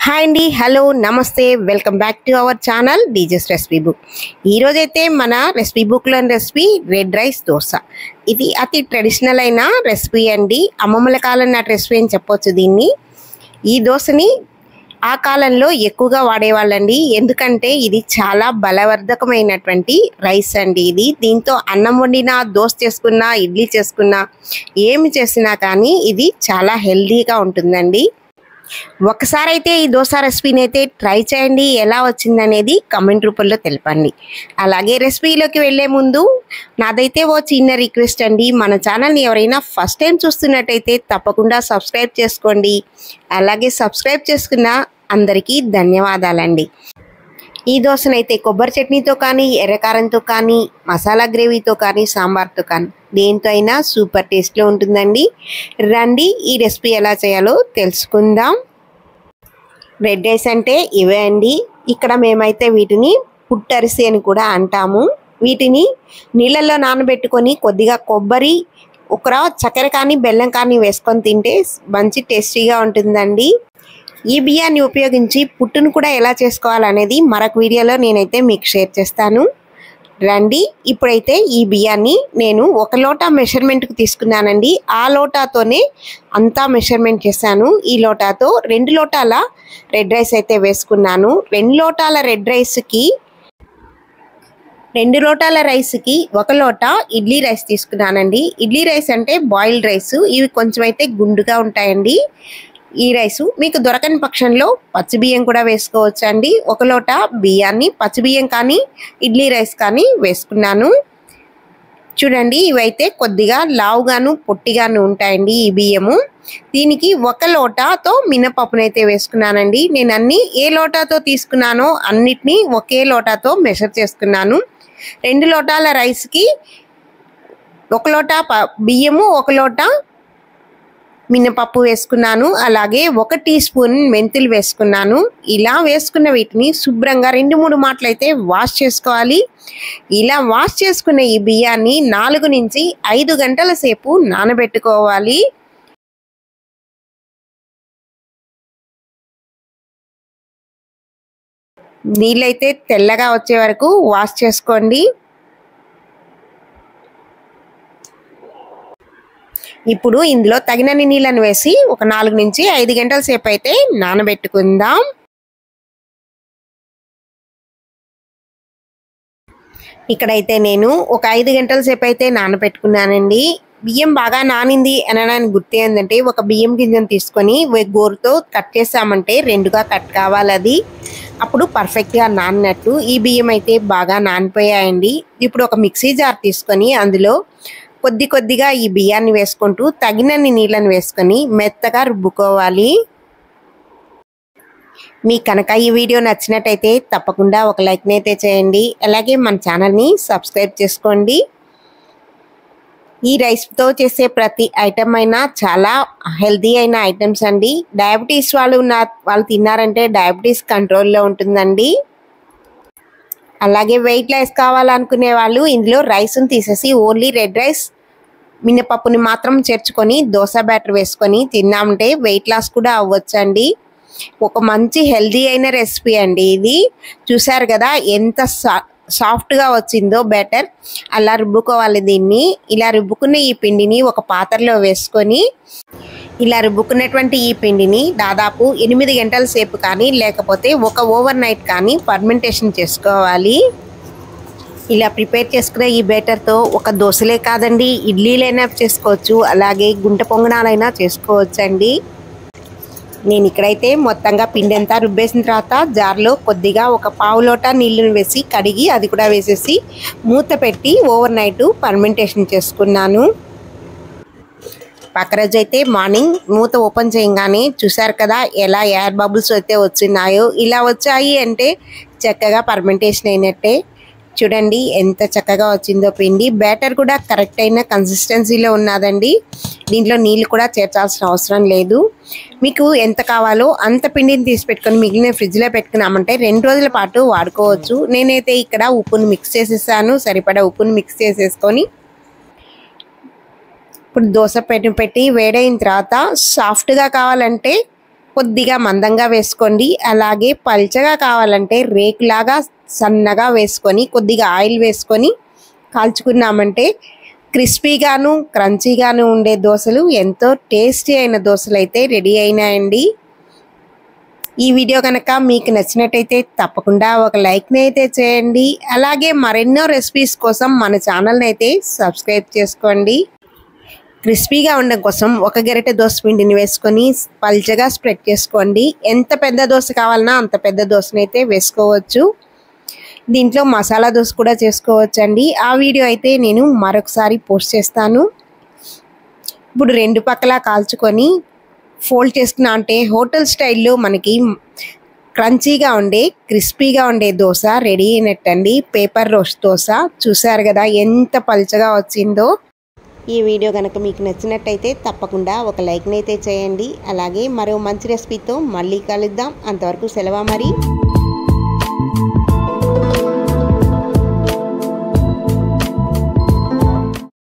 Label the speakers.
Speaker 1: Hi అండి, hello, నమస్తే, welcome back to our channel DJ's recipe book. ఈరోజైతే మన రెసిపీ బుక్లోని రెసిపీ రెడ్ రైస్ దోశ. ఇది అతి ట్రెడిషనల్ అయిన రెసిపీ అండి. అమ్మమ్మల కాలం నాటి రెసిపీ అని చెప్పొచ్చు దీన్ని. ఈ దోశని ఆ కాలంలో ఎక్కువగా వాడేవాళ్ళండి. ఎందుకంటే ఇది చాలా బలవర్ధకమైనటువంటి రైస్ అండి. దీంతో అన్నం వండినా, దోశ చేసుకున్నా, ఇడ్లీ చేసుకున్నా, ఏమి చేసినా కానీ ఇది చాలా హెల్దీగా ఉంటుందండి. ఒకసారి అయితే ఈ దోశ రెసిపీని అయితే ట్రై చేయండి. ఎలా వచ్చిందనేది కమెంట్ రూపంలో తెలపండి. అలాగే రెసిపీలోకి వెళ్ళే ముందు నాదైతే ఓ చిన్న రిక్వెస్ట్ అండి. మన ఛానల్ని ఎవరైనా ఫస్ట్ టైం చూస్తున్నట్టయితే తప్పకుండా సబ్స్క్రైబ్ చేసుకోండి. అలాగే సబ్స్క్రైబ్ చేసుకున్న అందరికీ ధన్యవాదాలండి. ఈ దోశనైతే కొబ్బరి చట్నీతో కానీ, ఎర్రకారంతో కానీ, మసాలా గ్రేవీతో కానీ, సాంబార్తో కానీ దేంతో అయినా సూపర్ టేస్ట్లో ఉంటుందండి. రండి ఈ రెసిపీ ఎలా చేయాలో తెలుసుకుందాం. రెడ్ రైస్ అంటే ఇవే అండి. ఇక్కడ మేమైతే వీటిని పుట్టరిసి అని కూడా అంటాము. వీటిని నీళ్ళల్లో నానబెట్టుకొని కొద్దిగా కొబ్బరి, చక్కెర కానీ బెల్లం కానీ వేసుకొని తింటే మంచి టేస్టీగా ఉంటుందండి. ఈ బియ్యాన్ని ఉపయోగించి పుట్టును కూడా ఎలా చేసుకోవాలనేది మరొక వీడియోలో నేనైతే మీకు షేర్ చేస్తాను. రండి. ఇప్పుడైతే ఈ బియ్యాన్ని నేను 1 లోటా మెషర్మెంట్కి తీసుకున్నానండి. ఆ లోటాతోనే అంతా మెషర్మెంట్ చేశాను. ఈ లోటాతో 2 లోటాల రెడ్ రైస్ అయితే వేసుకున్నాను. 2 లోటాల రెడ్ రైస్కి 2 లోటాల రైస్కి 1 లోటా ఇడ్లీ రైస్ తీసుకున్నానండి. ఇడ్లీ రైస్ అంటే బాయిల్డ్ రైస్. ఇవి కొంచెం అయితే గుండుగా ఉంటాయండి. ఈ రైసు మీకు దొరకని పక్షంలో పచ్చి బియ్యం కూడా వేసుకోవచ్చు అండి. 1 లోటా బియ్యాన్ని పచ్చి బియ్యం కానీ, ఇడ్లీ రైస్ కానీ వేసుకున్నాను. చూడండి, ఇవైతే కొద్దిగా లావుగాను పొట్టిగాను ఉంటాయండి ఈ బియ్యము. దీనికి 1 లోటాతో మినపప్పునైతే వేసుకున్నానండి. నేను అన్ని ఏ లోటాతో తీసుకున్నానో అన్నిటినీ ఒకే లోటాతో మెషర్ చేసుకున్నాను. 2 లోటాల రైస్కి 1 లోటా బియ్యము, 1 లోటా మినపప్పు వేసుకున్నాను. అలాగే 1 టీ స్పూన్ మెంతులు వేసుకున్నాను. ఇలా వేసుకున్న వీటిని శుభ్రంగా 2-3 మాటలు అయితే వాష్ చేసుకోవాలి. ఇలా వాష్ చేసుకున్న ఈ బియ్యాన్ని 4 నుంచి 5 గంటల సేపు నానబెట్టుకోవాలి. నీళ్ళైతే తెల్లగా వచ్చే వరకు వాష్ చేసుకోండి. ఇప్పుడు ఇందులో తగినన్ని నీళ్ళను వేసి ఒక 4 నుంచి 5 గంటల సేపు అయితే నానబెట్టుకుందాం. ఇక్కడైతే నేను ఒక 5 గంటల సేపు అయితే నానబెట్టుకున్నానండి. బియ్యం బాగా నానింది అనడానికి గుర్తు ఏంటంటే, ఒక బియ్యం గింజను తీసుకొని గోరుతో కట్ చేసామంటే 2గా కట్ కావాలి. అది అప్పుడు పర్ఫెక్ట్గా నానినట్టు. ఈ బియ్యం అయితే బాగా నానిపోయాయండి. ఇప్పుడు ఒక మిక్సీ జార్ తీసుకొని అందులో కొద్దిగా ఈ బియ్యాన్ని వేసుకుంటూ తగినన్ని నీళ్ళని వేసుకొని మెత్తగా రుబ్బుకోవాలి. మీకు కనుక ఈ వీడియో నచ్చినట్టయితే తప్పకుండా ఒక లైక్ని అయితే చేయండి. అలాగే మన ఛానల్ని సబ్స్క్రైబ్ చేసుకోండి. ఈ రైస్తో చేసే ప్రతి ఐటమ్ అయినా చాలా హెల్తీ అయిన ఐటమ్స్ అండి. డయాబెటీస్ వాళ్ళు తిన్నారంటే డయాబెటీస్ కంట్రోల్లో ఉంటుందండి. అలాగే వెయిట్ లాస్ కావాలనుకునే వాళ్ళు ఇందులో రైస్ని తీసేసి ఓన్లీ రెడ్ రైస్, మినపప్పుని మాత్రం చేర్చుకొని దోశ బ్యాటర్ వేసుకొని తిన్నామంటే వెయిట్ లాస్ కూడా అవ్వచ్చండి. ఒక మంచి హెల్దీ అయిన రెసిపీ అండి ఇది. చూసారు కదా ఎంత సాఫ్ట్గా వచ్చిందో బ్యాటర్. అలా రుబ్బుకోవాలి దీన్ని. ఇలా రుబ్బుకున్న ఈ పిండిని ఒక పాత్రలో వేసుకొని ఇలా రుబ్బుకున్నటువంటి ఈ పిండిని దాదాపు 8 గంటల సేపు కానీ లేకపోతే ఒక ఓవర్ నైట్ కానీ ఫర్మెంటేషన్ చేసుకోవాలి. ఇలా ప్రిపేర్ చేసుకునే ఈ బ్యాటర్తో ఒక దోశలే కాదండి, ఇడ్లీలైనా చేసుకోవచ్చు, అలాగే గుంట పొంగనాలైనా చేసుకోవచ్చండి. నేను ఇక్కడైతే మొత్తంగా పిండి అంతా రుబ్బేసిన తర్వాత జార్లో కొద్దిగా ఒక 1/2 లోటా నీళ్ళని వేసి కడిగి అది కూడా వేసేసి మూత పెట్టి ఓవర్ నైట్ ఫర్మెంటేషన్ చేసుకున్నాను. పక్క రోజు అయితే మార్నింగ్ మూత ఓపెన్ చేయగానే చూసారు కదా ఎలా ఎయిర్ బబుల్స్ అయితే వచ్చినాయో. ఇలా వచ్చాయి అంటే చక్కగా ఫర్మెంటేషన్ అయినట్టే. చూడండి ఎంత చక్కగా వచ్చిందో పిండి. బ్యాటర్ కూడా కరెక్ట్ అయిన కన్సిస్టెన్సీలో ఉన్నదండి. దీంట్లో నీళ్ళు కూడా చేర్చాల్సిన అవసరం లేదు. మీకు ఎంత కావాలో అంత పిండిని తీసి పెట్టుకొని మిగిలిన ఫ్రిడ్జ్లో పెట్టుకున్నామంటే 2 రోజుల పాటు వాడుకోవచ్చు. నేనైతే ఇక్కడ ఉప్పును మిక్స్ చేసేసాను. సరిపడా ఉప్పును మిక్స్ చేసేసుకొని ఇప్పుడు దోశ పెట్టి వేడైన తర్వాత సాఫ్ట్గా కావాలంటే కొద్దిగా మందంగా వేసుకోండి. అలాగే పల్చగా కావాలంటే రేకులాగా సన్నగా వేసుకొని కొద్దిగా ఆయిల్ వేసుకొని కాల్చుకున్నామంటే క్రిస్పీగాను క్రంచీగాను ఉండే దోశలు ఎంతో టేస్టీ అయిన దోశలు అయితే రెడీ అయినాయండి. ఈ వీడియో కనుక మీకు నచ్చినట్టయితే తప్పకుండా ఒక లైక్ని అయితే చేయండి. అలాగే మరెన్నో రెసిపీస్ కోసం మన ఛానల్ని అయితే సబ్స్క్రైబ్ చేసుకోండి. క్రిస్పీగా ఉండడం కోసం ఒక గరిటె దోశ పిండిని వేసుకొని పల్చగా స్ప్రెడ్ చేసుకోండి. ఎంత పెద్ద దోశ కావాలన్నా అంత పెద్ద దోశని అయితే వేసుకోవచ్చు. దీంట్లో మసాలా దోశ కూడా చేసుకోవచ్చండి. ఆ వీడియో అయితే నేను మరొకసారి పోస్ట్ చేస్తాను. ఇప్పుడు రెండు పక్కలా కాల్చుకొని ఫోల్డ్ చేసుకున్నా అంటే హోటల్ స్టైల్లో మనకి క్రంచీగా ఉండే క్రిస్పీగా ఉండే దోశ రెడీ అయినట్టండి. పేపర్ రోస్ట్ దోశ చూసారు కదా ఎంత పల్చగా వచ్చిందో. ఈ వీడియో కనుక మీకు నచ్చినట్టయితే తప్పకుండా ఒక లైక్ని అయితే చేయండి. అలాగే మరో మంచి రెసిపీతో మళ్ళీ కలుద్దాం. అంతవరకు సెలవు మరి.